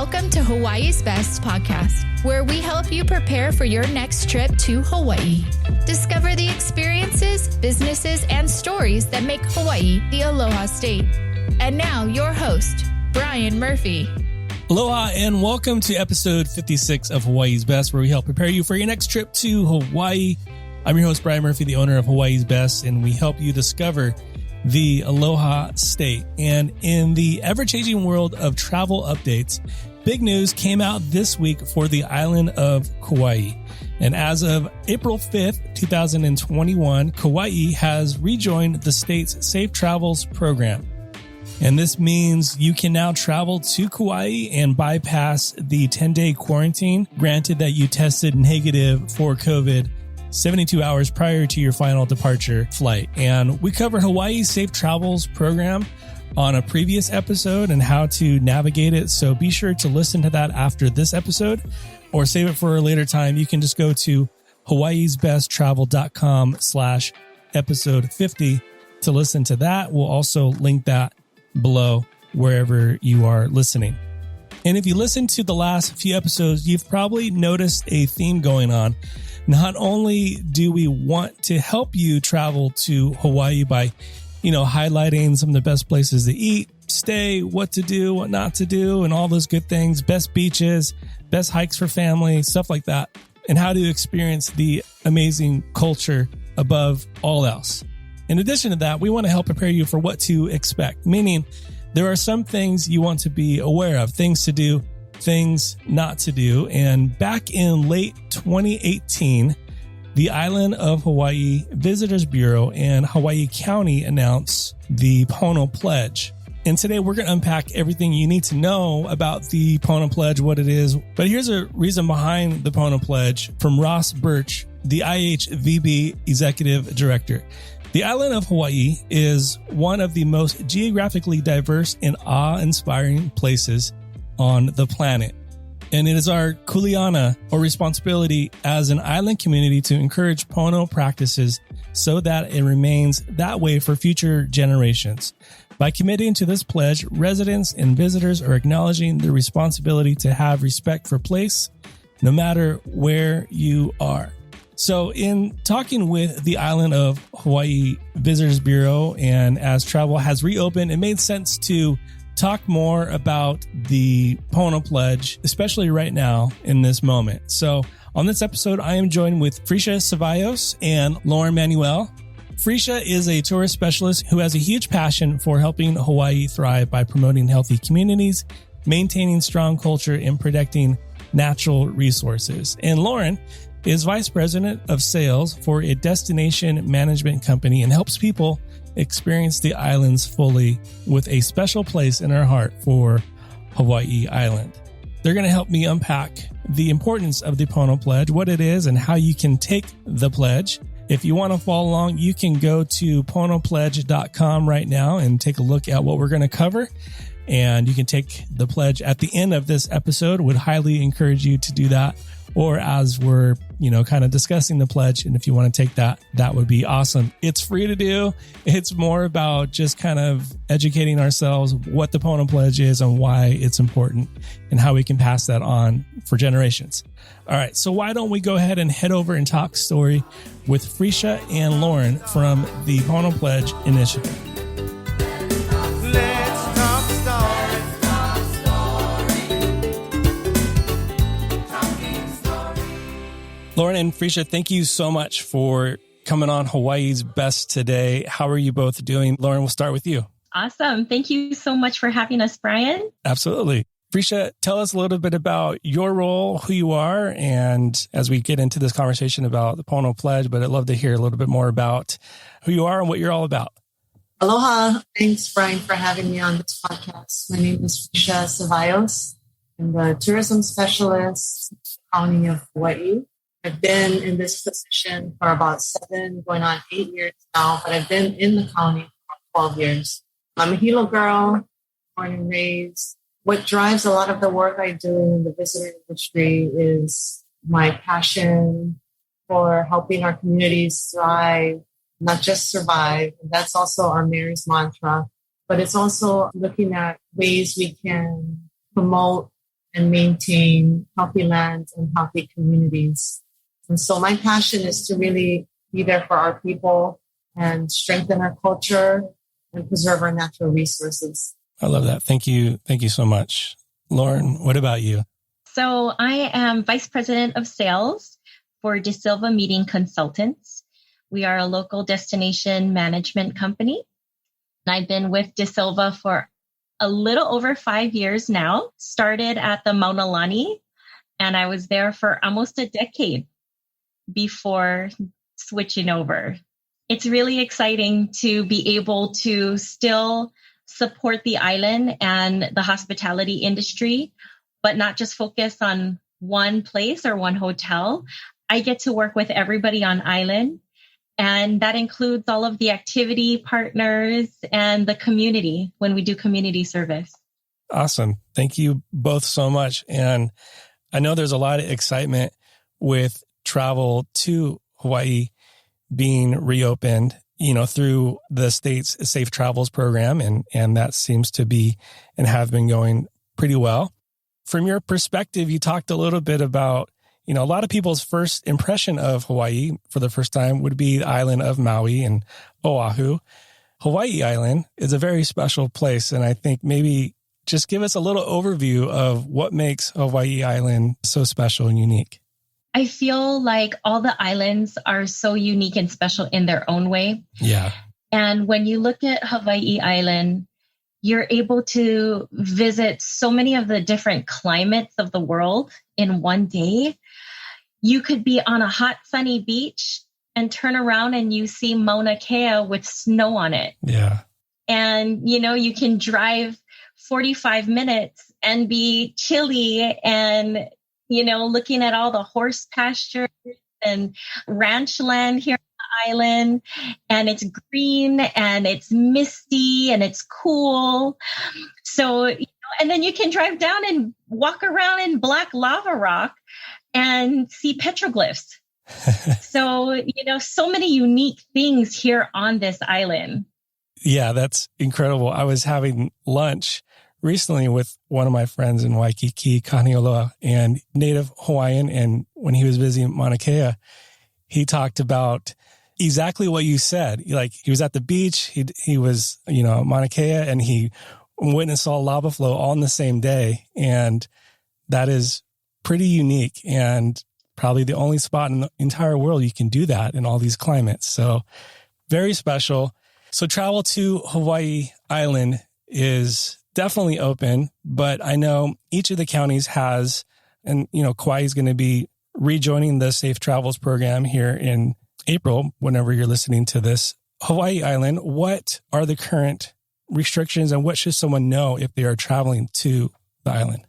Welcome to Hawaii's Best podcast, where we help you prepare for your next trip to Hawaii. Discover the experiences, businesses, and stories that make Hawaii the Aloha State. And now, your host, Brian Murphy. Aloha and welcome to episode 56 of Hawaii's Best, where we help prepare you for your next trip to Hawaii. I'm your host, Brian Murphy, the owner of Hawaii's Best, and we help you discover the Aloha State. And in the ever-changing world of travel updates, big news came out this week for the island of Kauai. And as of April 5th, 2021, Kauai has rejoined the state's Safe Travels program. And this means you can now travel to Kauai and bypass the 10-day quarantine, granted that you tested negative for COVID 72 hours prior to your final departure flight. And we covered Hawaii's Safe Travels program on a previous episode and how to navigate it. So be sure to listen to that after this episode or save it for a later time. You can just go to hawaiisbesttravel.com/episode 50 to listen to that. We'll also link that below wherever you are listening. And if you listen to the last few episodes, you've probably noticed a theme going on. Not only do we want to help you travel to Hawaii by, highlighting some of the best places to eat, stay, what to do, what not to do, and all those good things, best beaches, best hikes for family, stuff like that, and how to experience the amazing culture above all else. In addition to that, we want to help prepare you for what to expect, meaning there are some things you want to be aware of, things to do, things not to do. And back in late 2018, the Island of Hawaii Visitors Bureau and Hawaii County announced the Pono Pledge. And today we're going to unpack everything you need to know about the Pono Pledge, what it is. But here's a reason behind the Pono Pledge from Ross Birch, the IHVB Executive Director. The island of Hawaii is one of the most geographically diverse and awe-inspiring places on the planet. And it is our kuleana, or responsibility as an island community, to encourage Pono practices so that it remains that way for future generations. By committing to this pledge, residents and visitors are acknowledging their responsibility to have respect for place, no matter where you are. So in talking with the Island of Hawaii Visitors Bureau, and as travel has reopened, it made sense to talk more about the Pono Pledge, especially right now in this moment. So on this episode, I am joined with Frecia Ceballos and Lauren Manuel. Frecia is a tourist specialist who has a huge passion for helping Hawaii thrive by promoting healthy communities, maintaining strong culture, and protecting natural resources. And Lauren is vice president of sales for a destination management company and helps people experience the islands fully, with a special place in our heart for Hawai'i Island. They're going to help me unpack the importance of the Pono Pledge, what it is, and how you can take the pledge. If you want to follow along, you can go to ponopledge.com right now and take a look at what we're going to cover. And you can take the pledge at the end of this episode. Would highly encourage you to do that. Or as we're, kind of discussing the pledge. And if you want to take that, that would be awesome. It's free to do. It's more about just kind of educating ourselves what the Pono Pledge is and why it's important and how we can pass that on for generations. All right. So why don't we go ahead and head over and talk story with Frecia and Lauren from the Pono Pledge Initiative. Lauren and Frecia, thank you so much for coming on Hawaii's Best today. How are you both doing? Lauren, we'll start with you. Awesome. Thank you so much for having us, Brian. Absolutely. Frecia, tell us a little bit about your role, who you are, and as we get into this conversation about the Pono Pledge, but I'd love to hear a little bit more about who you are and what you're all about. Aloha. Thanks, Brian, for having me on this podcast. My name is Frecia Ceballos. I'm the tourism specialist in the County of Hawaii. I've been in this position for about 7, going on 8 years now, but I've been in the county for 12 years. I'm a Hilo girl, born and raised. What drives a lot of the work I do in the visitor industry is my passion for helping our communities thrive, not just survive. And that's also our mayor's mantra, but it's also looking at ways we can promote and maintain healthy lands and healthy communities. And so my passion is to really be there for our people and strengthen our culture and preserve our natural resources. I love that. Thank you. Thank you so much. Lauren, what about you? So I am Vice President of Sales for De Silva Meeting Consultants. We are a local destination management company. And I've been with De Silva for a little over 5 years now. Started at the Mauna Lani, and I was there for almost a decade before switching over. It's really exciting to be able to still support the island and the hospitality industry, but not just focus on one place or one hotel. I get to work with everybody on island, and that includes all of the activity partners and the community when we do community service. Awesome. Thank you both so much. And I know there's a lot of excitement with travel to Hawaii being reopened, through the state's Safe Travels program. And that seems to be and have been going pretty well. From your perspective, you talked a little bit about, a lot of people's first impression of Hawaii for the first time would be the island of Maui and Oahu. Hawai'i Island is a very special place. And I think maybe just give us a little overview of what makes Hawai'i Island so special and unique. I feel like all the islands are so unique and special in their own way. Yeah. And when you look at Hawai'i Island, you're able to visit so many of the different climates of the world in one day. You could be on a hot, sunny beach and turn around and you see Mauna Kea with snow on it. Yeah. And, you can drive 45 minutes and be chilly and, looking at all the horse pastures and ranch land here on the island. And it's green and it's misty and it's cool. So, and then you can drive down and walk around in black lava rock and see petroglyphs. So, so many unique things here on this island. Yeah, that's incredible. I was having lunch recently with one of my friends in Waikiki, Kaneoloa, and native Hawaiian. And when he was visiting Mauna Kea, he talked about exactly what you said. Like he was at the beach, he was, at Mauna Kea, and he witnessed all lava flow all in the same day. And that is pretty unique and probably the only spot in the entire world you can do that in all these climates. So very special. So travel to Hawai'i Island is definitely open, but I know each of the counties has, and Kauai is going to be rejoining the Safe Travels program here in April, whenever you're listening to this. Hawai'i Island, what are the current restrictions and what should someone know if they are traveling to the island?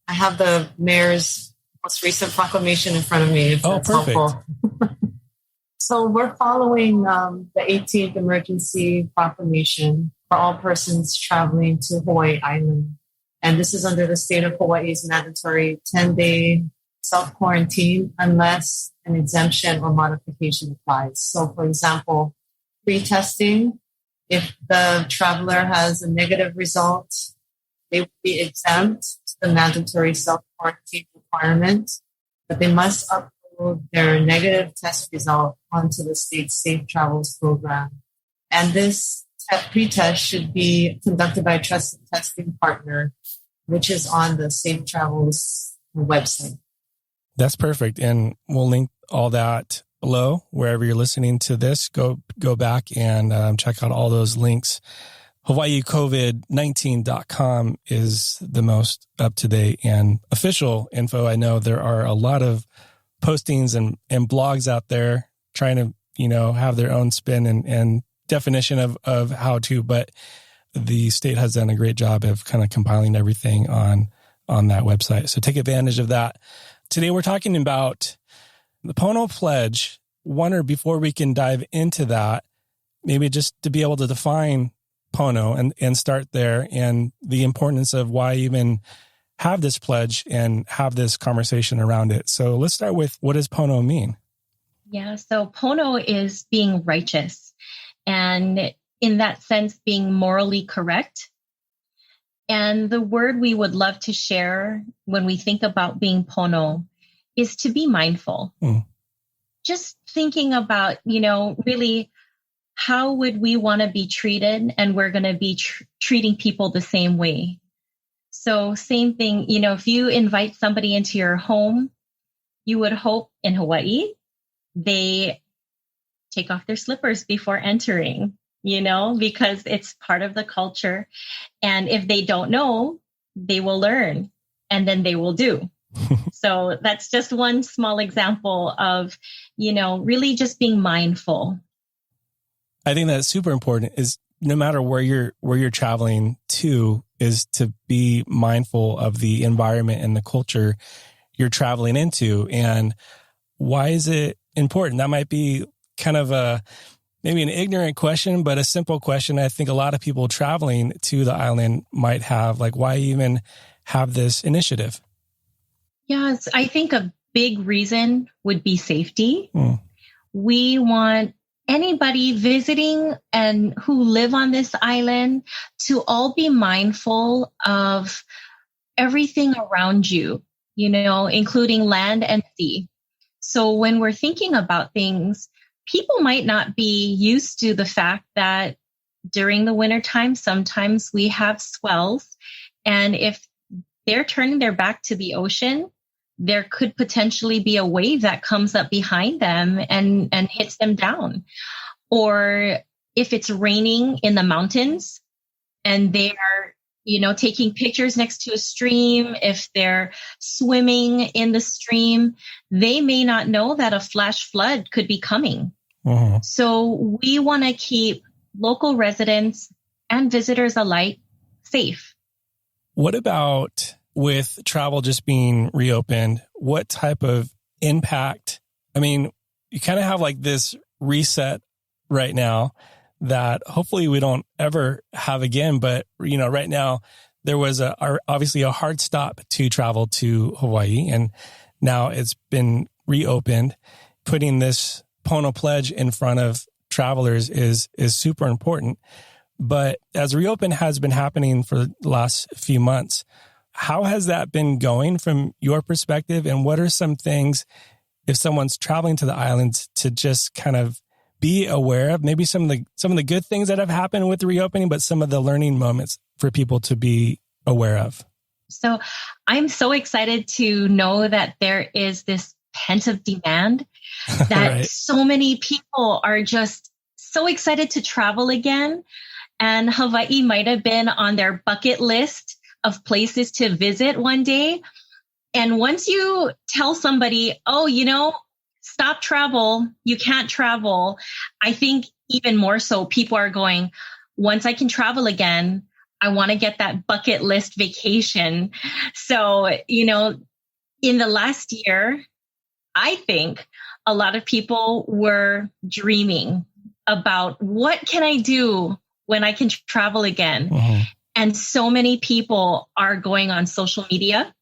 I have the mayor's most recent proclamation in front of me, if that's perfect. helpful. So we're following the 18th emergency proclamation for all persons traveling to Hawai'i Island. And this is under the state of Hawaii's mandatory 10-day self-quarantine unless an exemption or modification applies. So for example, pre-testing, if the traveler has a negative result, they will be exempt to the mandatory self-quarantine requirement, but they must upload their negative test result onto the state's Safe Travels program. And this pre-test should be conducted by a trusted testing partner, which is on the Safe Travels website. That's perfect. And we'll link all that below wherever you're listening to this. Go back and check out all those links. HawaiiCovid19.com is the most up-to-date and official info. I know there are a lot of postings and blogs out there trying to, have their own spin and definition of how to, but the state has done a great job of kind of compiling everything on that website. So take advantage of that. Today we're talking about the Pono Pledge. Wonder before we can dive into that, maybe just to be able to define Pono and start there and the importance of why even have this pledge and have this conversation around it. So let's start with, what does Pono mean? Yeah, so Pono is being righteous and in that sense being morally correct. And the word we would love to share when we think about being Pono is to be mindful. Just thinking about, really how would we want to be treated, and we're going to be treating people the same way. So same thing, if you invite somebody into your home, you would hope in Hawaii, they take off their slippers before entering, because it's part of the culture. And if they don't know, they will learn, and then they will do. So that's just one small example of, really just being mindful. I think that's super important, is no matter where you're traveling to, is to be mindful of the environment and the culture you're traveling into. And why is it important? That might be kind of maybe an ignorant question, but a simple question I think a lot of people traveling to the island might have, like, why even have this initiative? Yes, I think a big reason would be safety. We want anybody visiting and who live on this island to all be mindful of everything around you, including land and sea. So when we're thinking about things, people might not be used to the fact that during the wintertime, sometimes we have swells. And if they're turning their back to the ocean, there could potentially be a wave that comes up behind them and hits them down. Or if it's raining in the mountains and they are, taking pictures next to a stream, if they're swimming in the stream, they may not know that a flash flood could be coming. So we want to keep local residents and visitors alike safe. What about with travel just being reopened? What type of impact? I mean, you kind of have like this reset right now that hopefully we don't ever have again. But, right now there was obviously a hard stop to travel to Hawaii, and now it's been reopened. Putting this Pono pledge in front of travelers is super important. But as reopen has been happening for the last few months, how has that been going from your perspective? And what are some things, if someone's traveling to the islands, to just kind of be aware of? Maybe some of the good things that have happened with the reopening, but some of the learning moments for people to be aware of. So I'm so excited to know that there is this pent-up demand that Right. So many people are just so excited to travel again. And Hawaii might have been on their bucket list of places to visit one day. And once you tell somebody, stop travel, you can't travel, I think even more so people are going, once I can travel again, I want to get that bucket list vacation. So, in the last year, I think a lot of people were dreaming about what can I do when I can travel again. And so many people are going on social media.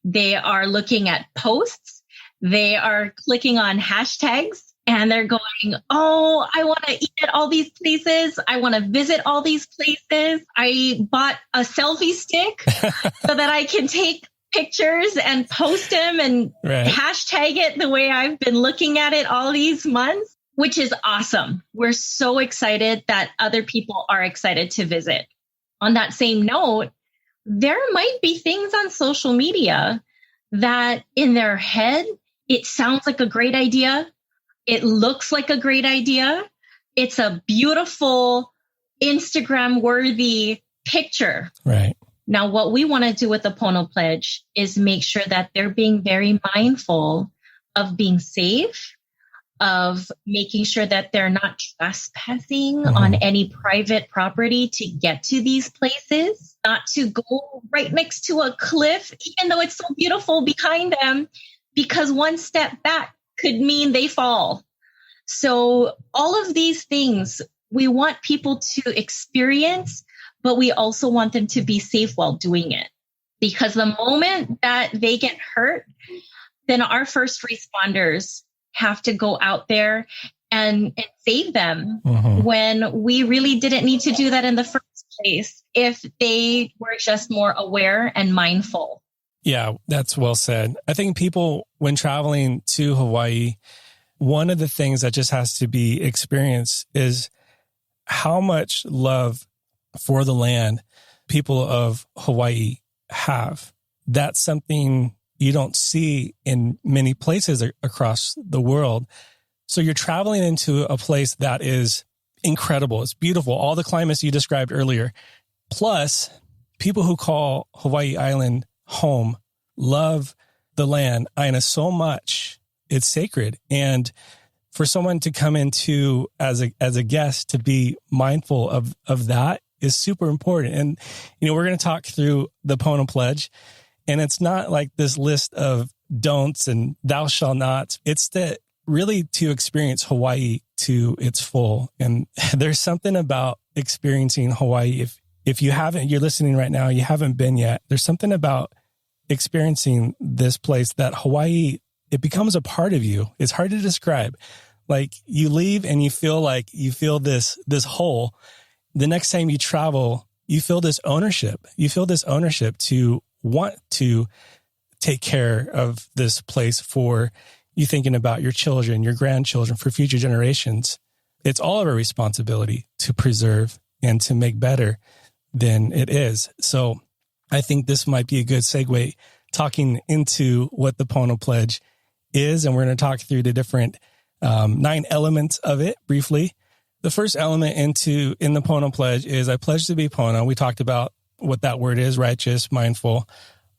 They are looking at posts. They are clicking on hashtags and they're going, oh, I want to eat at all these places. I want to visit all these places. I bought a selfie stick so that I can take pictures and post them and hashtag it the way I've been looking at it all these months, which is awesome. We're so excited that other people are excited to visit. On that same note, there might be things on social media that in their head, it sounds like a great idea. It looks like a great idea. It's a beautiful Instagram-worthy picture. Right. Now, what we want to do with the Pono Pledge is make sure that they're being very mindful of being safe, of making sure that they're not trespassing on any private property to get to these places, not to go right next to a cliff, even though it's so beautiful behind them, because one step back could mean they fall. So all of these things we want people to experience, but we also want them to be safe while doing it. Because the moment that they get hurt, then our first responders have to go out there and save them when we really didn't need to do that in the first place if they were just more aware and mindful. Yeah, that's well said. I think people, when traveling to Hawaii, one of the things that just has to be experienced is how much love for the land people of Hawaii have. That's something you don't see in many places across the world. So you're traveling into a place that is incredible. It's beautiful. All the climates you described earlier. Plus, people who call Hawai'i Island home love the land, Aina, so much. It's sacred. And for someone to come into as a guest to be mindful of that is super important. And, we're going to talk through the Pono Pledge, and it's not like this list of don'ts and thou shall nots. It's really to experience Hawaii to its full. And there's something about experiencing Hawaii. If you haven't, you're listening right now, you haven't been yet, there's something about experiencing this place that Hawaii, it becomes a part of you. It's hard to describe. Like you leave and you feel this hole. The next time you travel, you feel this ownership. You feel this ownership to want to take care of this place for you, thinking about your children, your grandchildren, for future generations. It's all of our responsibility to preserve and to make better than it is. So I think this might be a good segue talking into what the Pono Pledge is. And we're going to talk through the different 9 elements of it briefly. The first element in the Pono Pledge is I pledge to be Pono. We talked about what that word is, righteous, mindful,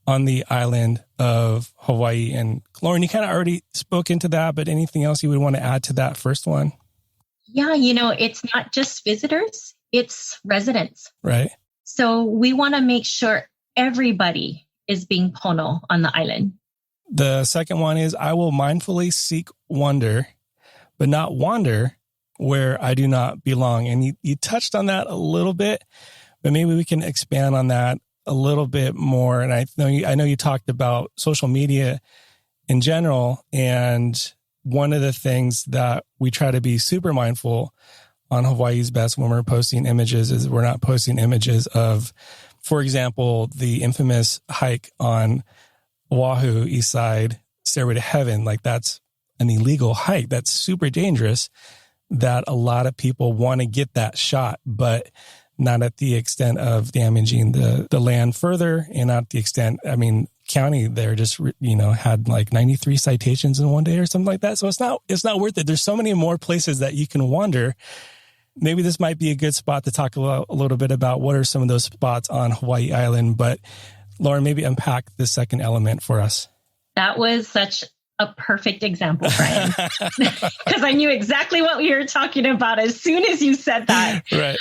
on the island of Hawaii. And Lauren, you kind of already spoke into that, but anything else you would want to add to that first one? Yeah, it's not just visitors, it's residents. Right. So we want to make sure everybody is being Pono on the island. The second one is I will mindfully seek wonder, but not wander where I do not belong. And you touched on that a little bit, but maybe we can expand on that a little bit more. And I know you talked about social media in general. And one of the things that we try to be super mindful on Hawaii's Best when we're posting images is we're not posting images of, for example, the infamous hike on Oahu, East Side, Stairway to Heaven. Like that's an illegal hike. That's super dangerous, that a lot of people want to get that shot, but not at the extent of damaging the land further, and not the extent, county there just, had like 93 citations in one day or something like that. So it's not worth it. There's so many more places that you can wander. Maybe this might be a good spot to talk a little bit about what are some of those spots on Hawai'i Island. But Lauren, maybe unpack the second element for us. That was such a perfect example, Brian, because I knew exactly what we were talking about as soon as you said that. Right.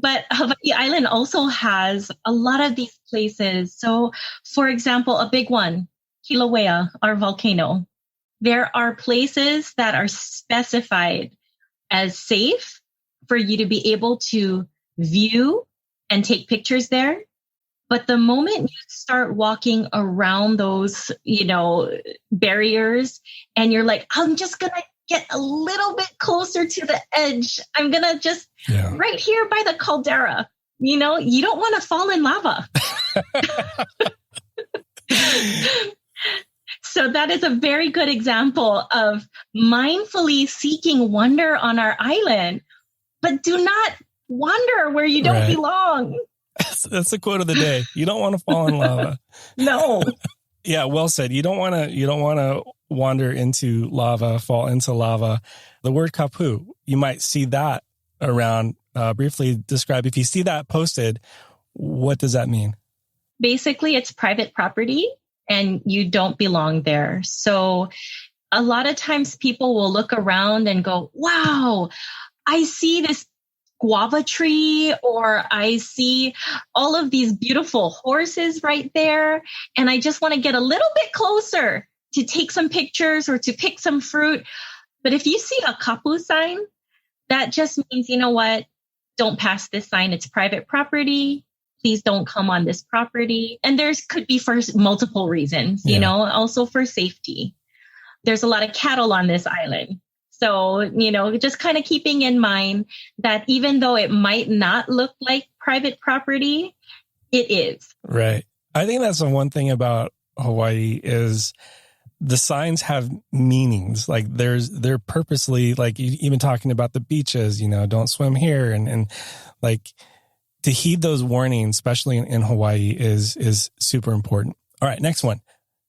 But Hawai'i Island also has a lot of these places. So, for example, a big one, Kilauea, our volcano. There are places that are specified as safe for you to be able to view and take pictures there. But the moment you start walking around those, barriers, and you're like, I'm just going to get a little bit closer to the edge. I'm going to just right here by the caldera, you don't want to fall in lava. So that is a very good example of mindfully seeking wonder on our island, but do not wander where you don't belong. That's the quote of the day. You don't want to fall in lava. No. Yeah, well said. You don't want to wander into lava, fall into lava. The word kapu, you might see that around. Briefly describe, if you see that posted, what does that mean? Basically, it's private property and you don't belong there. So a lot of times people will look around and go, wow, I see this guava tree, or I see all of these beautiful horses right there, and I just want to get a little bit closer to take some pictures or to pick some fruit. But if you see a kapu sign, that just means, you know what? Don't pass this sign. It's private property. Please don't come on this property. And could be for multiple reasons, also for safety. There's a lot of cattle on this island. So, just kind of keeping in mind that even though it might not look like private property, it is. Right. I think that's the one thing about Hawaii is the signs have meanings. Like they're purposely, like even talking about the beaches, don't swim here. And like to heed those warnings, especially in Hawaii is super important. All right. Next one.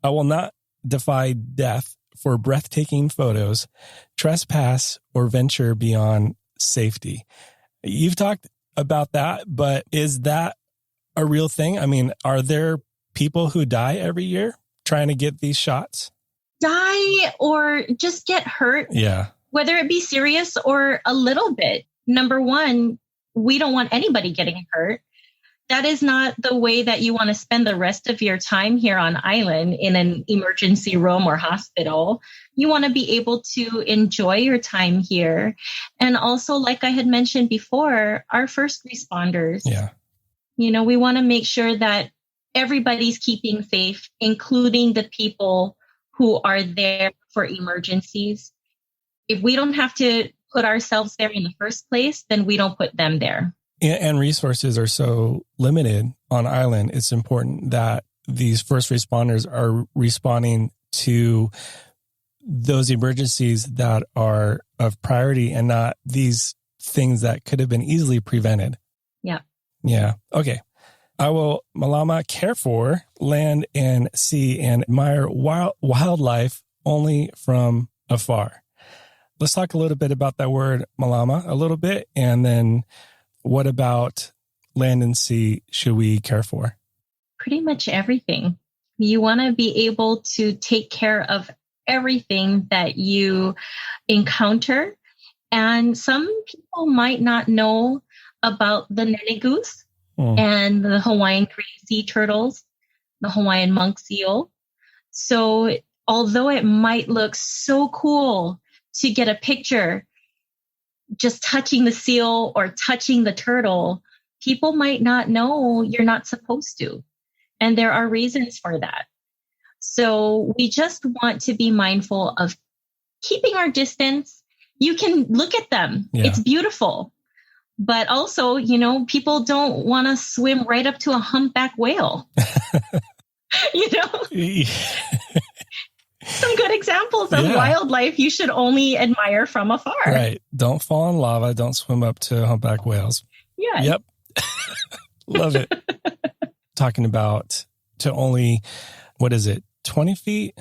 I will not defy death for breathtaking photos, trespass, or venture beyond safety. You've talked about that, but is that a real thing? I mean, are there people who die every year trying to get these shots? Die or just get hurt. Yeah. Whether it be serious or a little bit. Number one, we don't want anybody getting hurt. That is not the way that you want to spend the rest of your time here on island in an emergency room or hospital. You want to be able to enjoy your time here. And also, like I had mentioned before, our first responders. Yeah. We want to make sure that everybody's keeping safe, including the people who are there for emergencies. If we don't have to put ourselves there in the first place, then we don't put them there. And resources are so limited on island. It's important that these first responders are responding to those emergencies that are of priority and not these things that could have been easily prevented. Yeah. Yeah. Okay. I will, Malama, care for land and sea and admire wildlife only from afar. Let's talk a little bit about that word, Malama, a little bit, and then what about land and sea should we care for? Pretty much everything. You want to be able to take care of everything that you encounter. And some people might not know about the nene goose and the Hawaiian gray sea turtles, the Hawaiian monk seal. So although it might look so cool to get a picture just touching the seal or touching the turtle, people might not know you're not supposed to. And there are reasons for that. So we just want to be mindful of keeping our distance. You can look at them. Yeah. It's beautiful. But also, people don't want to swim right up to a humpback whale. Some good examples of wildlife you should only admire from afar. Right. Don't fall in lava. Don't swim up to humpback whales. Yeah. Yep. Love it. Talking about to only, 20 feet?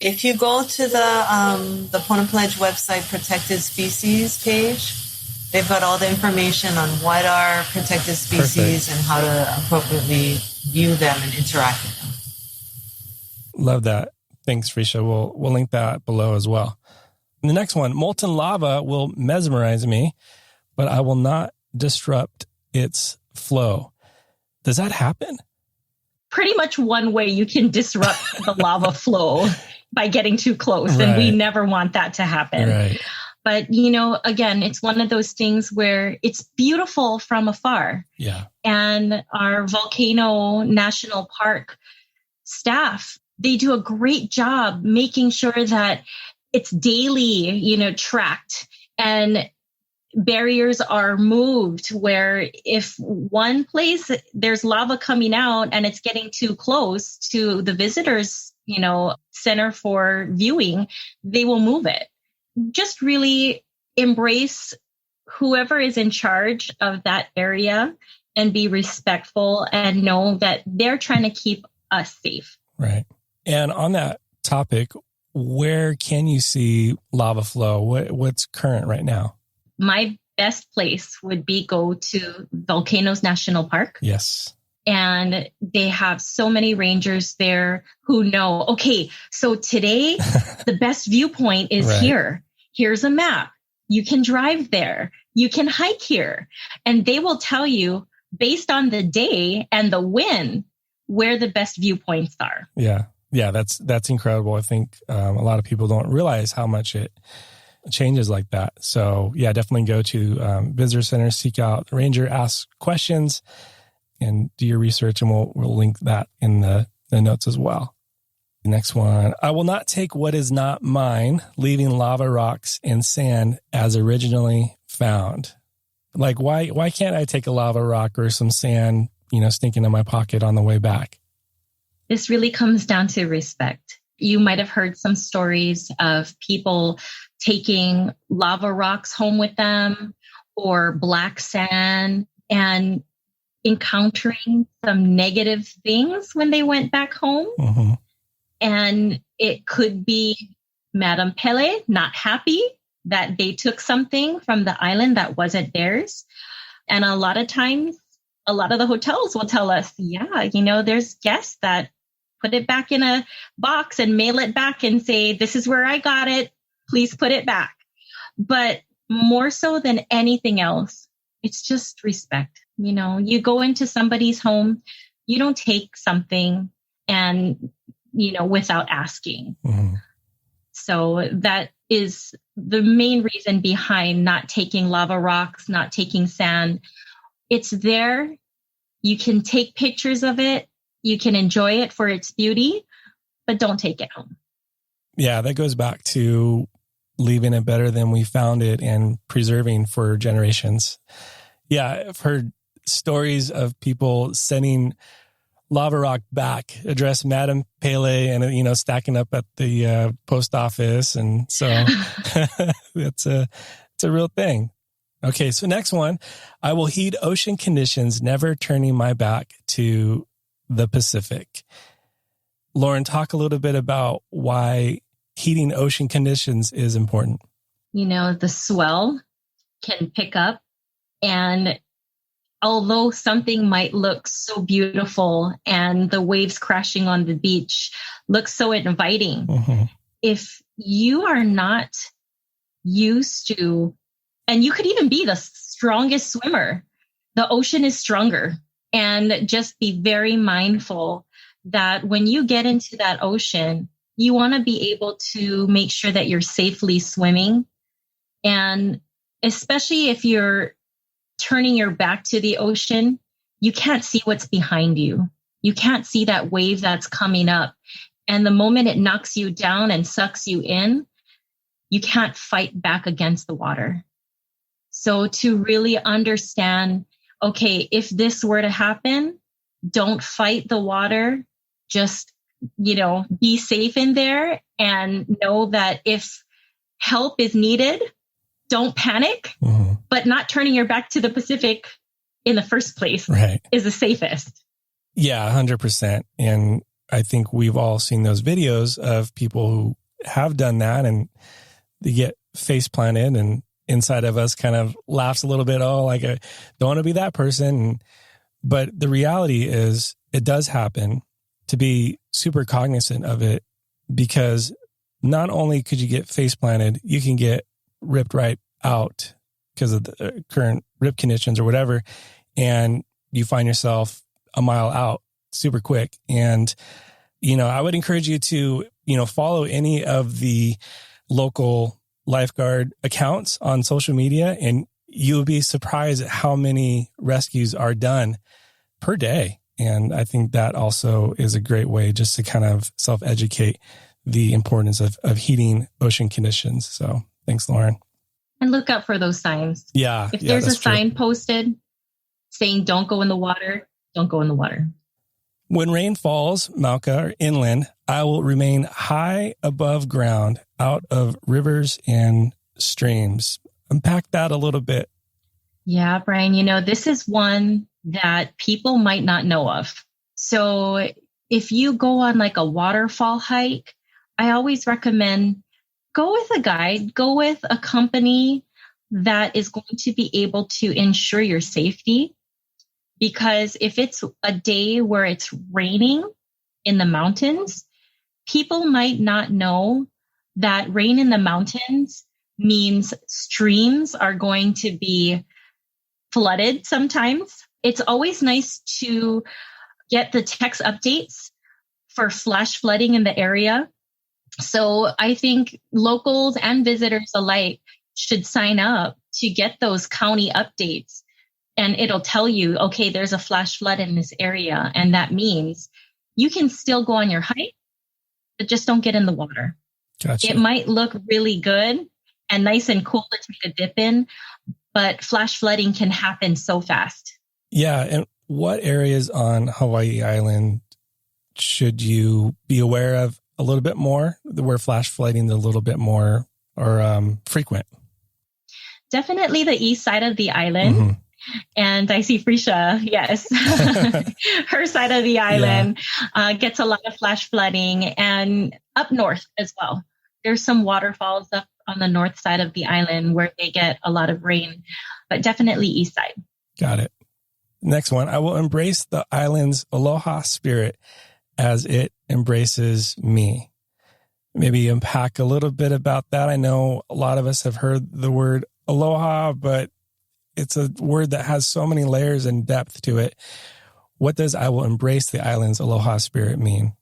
If you go to the Pono Pledge website protected species page, they've got all the information on what are protected species and how to appropriately view them and interact with them. Love that. Thanks, Frecia. We'll link that below as well. And the next one, molten lava will mesmerize me, but I will not disrupt its flow. Does that happen? Pretty much one way you can disrupt the lava flow by getting too close. Right. And we never want that to happen. Right. But, again, it's one of those things where it's beautiful from afar. Yeah. And our Volcano National Park staff, they do a great job making sure that it's daily, tracked and barriers are moved where if one place there's lava coming out and it's getting too close to the visitors, center for viewing, they will move it. Just really embrace whoever is in charge of that area and be respectful and know that they're trying to keep us safe. Right. And on that topic, where can you see lava flow? What's current right now? My best place would be go to Volcanoes National Park. Yes. And they have so many rangers there who know, okay, so today the best viewpoint is right here. Here's a map. You can drive there. You can hike here. And they will tell you based on the day and the wind where the best viewpoints are. Yeah. Yeah, that's incredible. I think a lot of people don't realize how much it changes like that. So yeah, definitely go to visitor center, seek out the ranger, ask questions, and do your research, and we'll link that in the notes as well. Next one. I will not take what is not mine, leaving lava rocks and sand as originally found. Like, why can't I take a lava rock or some sand, stinking in my pocket on the way back? This really comes down to respect. You might have heard some stories of people taking lava rocks home with them or black sand and encountering some negative things when they went back home. Mm-hmm. And it could be Madame Pele not happy that they took something from the island that wasn't theirs. And a lot of times, a lot of the hotels will tell us, there's guests that put it back in a box and mail it back and say, this is where I got it. Please put it back. But more so than anything else, it's just respect. You go into somebody's home, you don't take something and without asking. Mm-hmm. So that is the main reason behind not taking lava rocks, not taking sand. It's there. You can take pictures of it. You can enjoy it for its beauty, but don't take it home. Yeah, that goes back to leaving it better than we found it and preserving for generations. Yeah, I've heard stories of people sending lava rock back, addressed Madame Pele, and stacking up at the post office, and so it's a real thing. Okay, so next one, I will heed ocean conditions, never turning my back to the Pacific. Lauren, talk a little bit about why heeding ocean conditions is important. The swell can pick up, and although something might look so beautiful and the waves crashing on the beach look so inviting, mm-hmm. if you are not used to, and you could even be the strongest swimmer, the ocean is stronger. And just be very mindful that when you get into that ocean, you want to be able to make sure that you're safely swimming. And especially if you're turning your back to the ocean, you can't see what's behind you. You can't see that wave that's coming up. And the moment it knocks you down and sucks you in, you can't fight back against the water. So to really understand, okay, if this were to happen, don't fight the water. Just, be safe in there and know that if help is needed, don't panic, mm-hmm. but not turning your back to the Pacific in the first place is the safest. Yeah, 100%. And I think we've all seen those videos of people who have done that and they get face planted, and inside of us kind of laughs a little bit. Oh, like I don't want to be that person. But the reality is it does happen. To be super cognizant of it, because not only could you get face planted, you can get ripped right out because of the current rip conditions or whatever. And you find yourself a mile out super quick. And, I would encourage you to, follow any of the local lifeguard accounts on social media, and you'll be surprised at how many rescues are done per day. And I think that also is a great way just to kind of self-educate the importance of heating ocean conditions. So thanks, Lauren. And look out for those signs. Yeah. If there's a sign posted saying don't go in the water, don't go in the water. When rain falls, Malka, or inland, I will remain high above ground, out of rivers and streams. Unpack that a little bit. Yeah, Brian, this is one that people might not know of. So if you go on like a waterfall hike, I always recommend go with a guide, go with a company that is going to be able to ensure your safety. Because if it's a day where it's raining in the mountains, people might not know that rain in the mountains means streams are going to be flooded sometimes. It's always nice to get the text updates for flash flooding in the area. So I think locals and visitors alike should sign up to get those county updates. And it'll tell you, okay, there's a flash flood in this area. And that means you can still go on your hike. but just don't get in the water. Gotcha. It might look really good and nice and cool to take a dip in, but flash flooding can happen so fast. Yeah. And what areas on Hawai'i Island should you be aware of a little bit more, where flash flooding is a little bit more or frequent? Definitely the east side of the island. Mm-hmm. And I see Frecia, yes. Her side of the island gets a lot of flash flooding, and up north as well. There's some waterfalls up on the north side of the island where they get a lot of rain, but definitely east side. Got it. Next one. I will embrace the island's aloha spirit as it embraces me. Maybe unpack a little bit about that. I know a lot of us have heard the word aloha, but it's a word that has so many layers and depth to it. What does I will embrace the island's aloha spirit mean?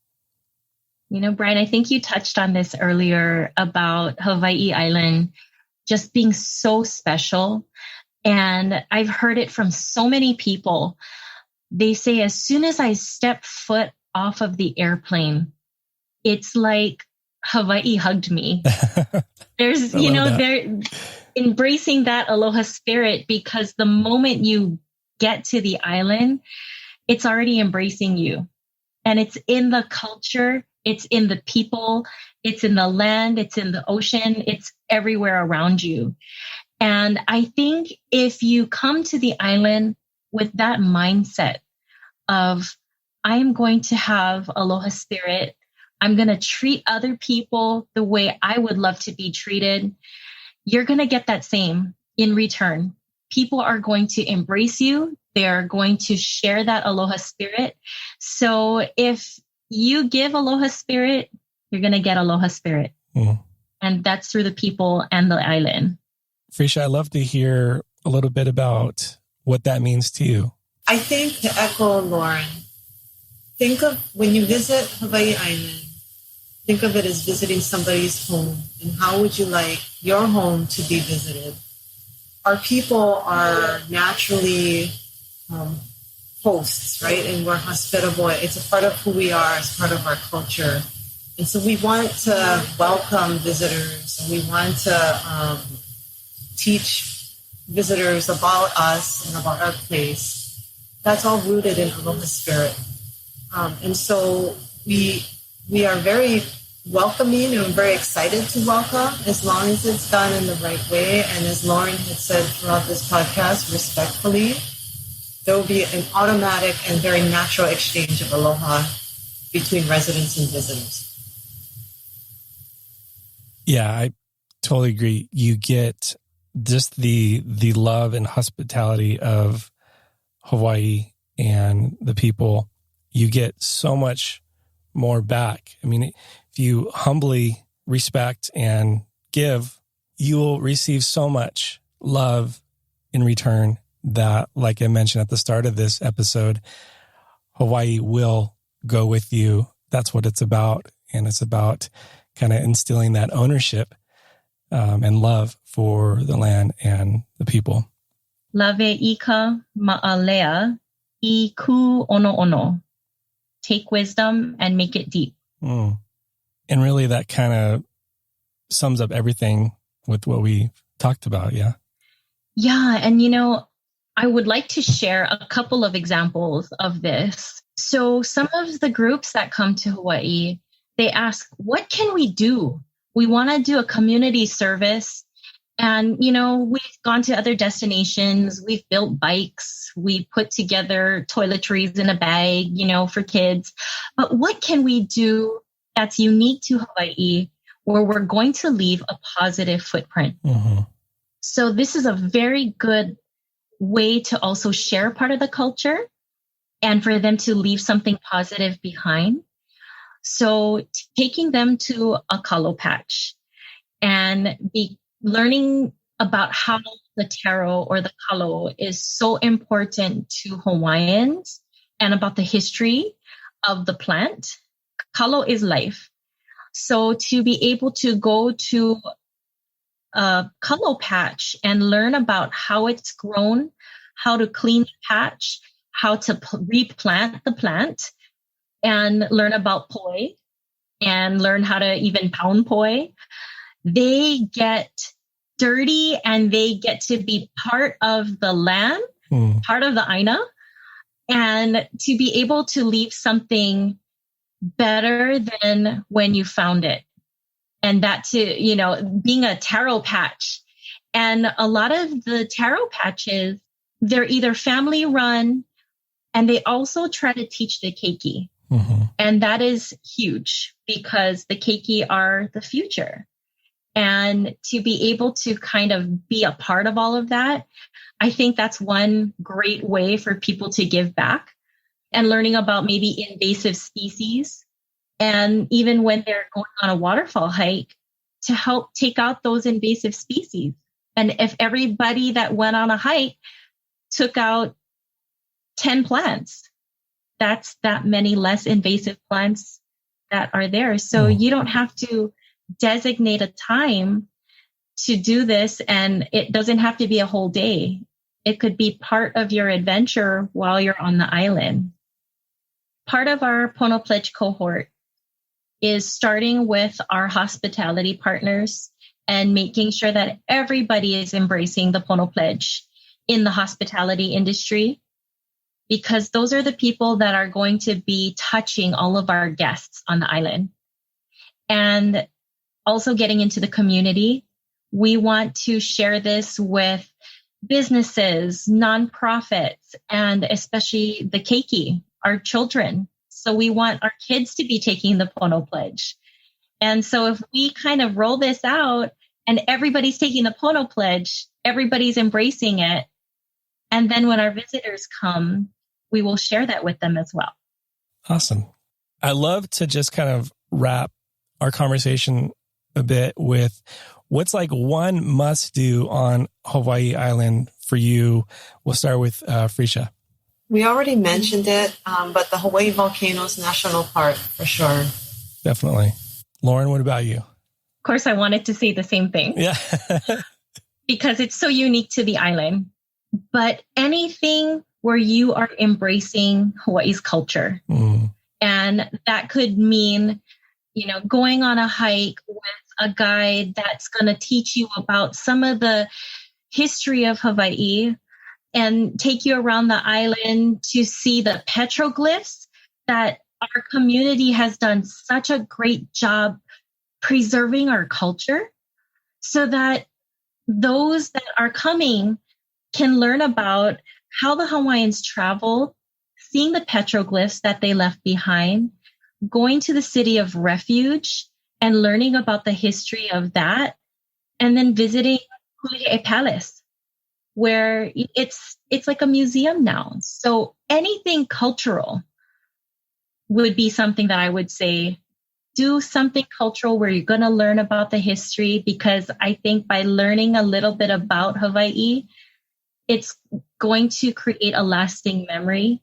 You know, Brian, I think you touched on this earlier about Hawai'i Island just being so special. And I've heard it from so many people. They say, as soon as I step foot off of the airplane, it's like Hawaii hugged me. There's, you know, they're embracing that aloha spirit, because the moment you get to the island, it's already embracing you. And it's in the culture, it's in the people, it's in the land, it's in the ocean, it's everywhere around you. And I think if you come to the island with that mindset of, I'm going to have aloha spirit, I'm going to treat other people the way I would love to be treated, you're going to get that same in return. People are going to embrace you. They're going to share that aloha spirit. So if you give aloha spirit, you're going to get aloha spirit. Mm. And that's through the people and the island. Frecia, I'd love to hear a little bit about what that means to you. I think, to echo Lauren, think of when you visit Hawai'i Island, think of it as visiting somebody's home. And how would you like your home to be visited? Our people are naturally hosts, right? And we're hospitable. It's a part of who we are. It's part of our culture. And so we want to welcome visitors. And we want to teach visitors about us and about our place. That's all rooted in aloha spirit. And so we are very welcoming and very excited to welcome, as long as it's done in the right way. And as Lauren had said throughout this podcast, respectfully, there will be an automatic and very natural exchange of aloha between residents and visitors. Yeah, I totally agree. You get just the love and hospitality of Hawaii and the people. You get so much more back. I mean, if you humbly respect and give, you will receive so much love in return that, like I mentioned at the start of this episode, Hawaii will go with you. That's what it's about. And it's about kind of instilling that ownership and love for the land and the people. Lave ika ma'alea I ku ono ono. Take wisdom and make it deep. Mm. And really that kind of sums up everything with what we talked about. Yeah. Yeah. And, you know, I would like to share a couple of examples of this. So some of the groups that come to Hawaii, they ask, what can we do? We want to do a community service. And, you know, we've gone to other destinations. We've built bikes. We put together toiletries in a bag, you know, for kids. But what can we do that's unique to Hawaii where we're going to leave a positive footprint? Mm-hmm. So this is a very good way to also share part of the culture and for them to leave something positive behind. So taking them to a kalo patch and learning about how the taro or the kalo is so important to Hawaiians and about the history of the plant. Kalo is life. So to be able to go to a kalo patch and learn about how it's grown, how to clean the patch, how to replant the plant, and learn about poi, and learn how to even pound poi. They get dirty and they get to be part of the land, part of the Aina, and to be able to leave something better than when you found it. And that to, being a taro patch. And a lot of the taro patches, they're either family run and they also try to teach the keiki. Mm-hmm. And that is huge because the keiki are the future. And to be able to kind of be a part of all of that, I think that's one great way for people to give back and learning about maybe invasive species. And even when they're going on a waterfall hike, to help take out those invasive species. And if everybody that went on a hike took out 10 plants, that's that many less invasive plants that are there. So you don't have to designate a time to do this, and it doesn't have to be a whole day. It could be part of your adventure while you're on the island. Part of our Pono Pledge cohort is starting with our hospitality partners and making sure that everybody is embracing the Pono Pledge in the hospitality industry, because those are the people that are going to be touching all of our guests on the island. And also getting into the community, we want to share this with businesses, nonprofits, and especially the keiki, our children. So we want our kids to be taking the Pono Pledge. And so if we kind of roll this out and everybody's taking the Pono Pledge, everybody's embracing it. And then when our visitors come, we will share that with them as well. Awesome. I love to just kind of wrap our conversation a bit with what's like one must do on Hawai'i Island for you. We'll start with Frecia. We already mentioned it, but the Hawaii Volcanoes National Park for sure. Definitely. Lauren, what about you? Of course, I wanted to say the same thing. Yeah. Because it's so unique to the island. But anything where you are embracing Hawaii's culture. And that could mean, going on a hike with a guide that's going to teach you about some of the history of Hawaii and take you around the island to see the petroglyphs that our community has done such a great job preserving our culture so that those that are coming can learn about how the Hawaiians traveled, seeing the petroglyphs that they left behind, going to the city of refuge and learning about the history of that, and then visiting Kuli'e Palace, where it's like a museum now. So anything cultural would be something that I would say, do something cultural where you're going to learn about the history, because I think by learning a little bit about Hawaii, it's going to create a lasting memory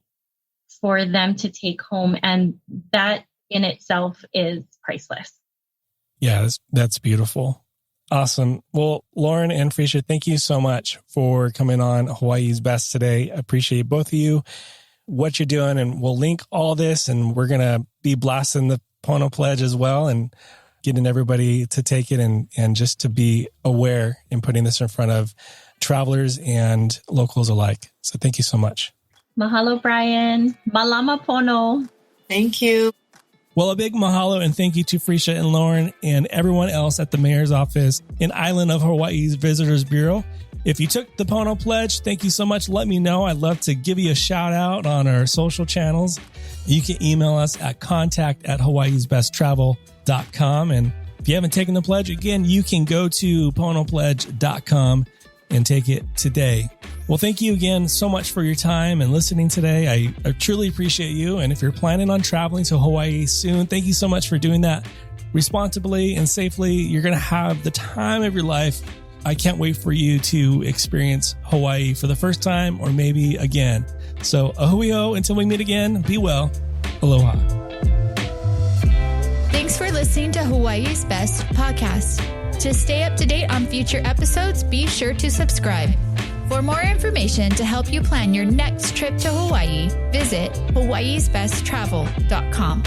for them to take home. And that in itself is priceless. Yeah, that's beautiful. Awesome. Well, Lauren and Frecia, thank you so much for coming on Hawaii's Best today. I appreciate both of you, what you're doing, and we'll link all this, and we're going to be blasting the Pono Pledge as well and getting everybody to take it and just to be aware and putting this in front of travelers and locals alike. So thank you so much. Mahalo, Brian. Malama Pono. Thank you. Well, a big mahalo and thank you to Frecia and Lauren and everyone else at the Mayor's Office in Island of Hawaii's Visitors Bureau. If you took the Pono Pledge, thank you so much. Let me know. I'd love to give you a shout out on our social channels. You can email us at contact@hawaiisbesttravel.com. And if you haven't taken the pledge, again, you can go to ponopledge.com and take it today. Well, thank you again so much for your time and listening today. I truly appreciate you. And if you're planning on traveling to Hawaii soon, thank you so much for doing that responsibly and safely. You're going to have the time of your life. I can't wait for you to experience Hawaii for the first time or maybe again. So ahui ho, until we meet again, be well. Aloha. Thanks for listening to Hawaii's Best podcast. To stay up to date on future episodes, be sure to subscribe. For more information to help you plan your next trip to Hawaii, visit hawaiisbesttravel.com.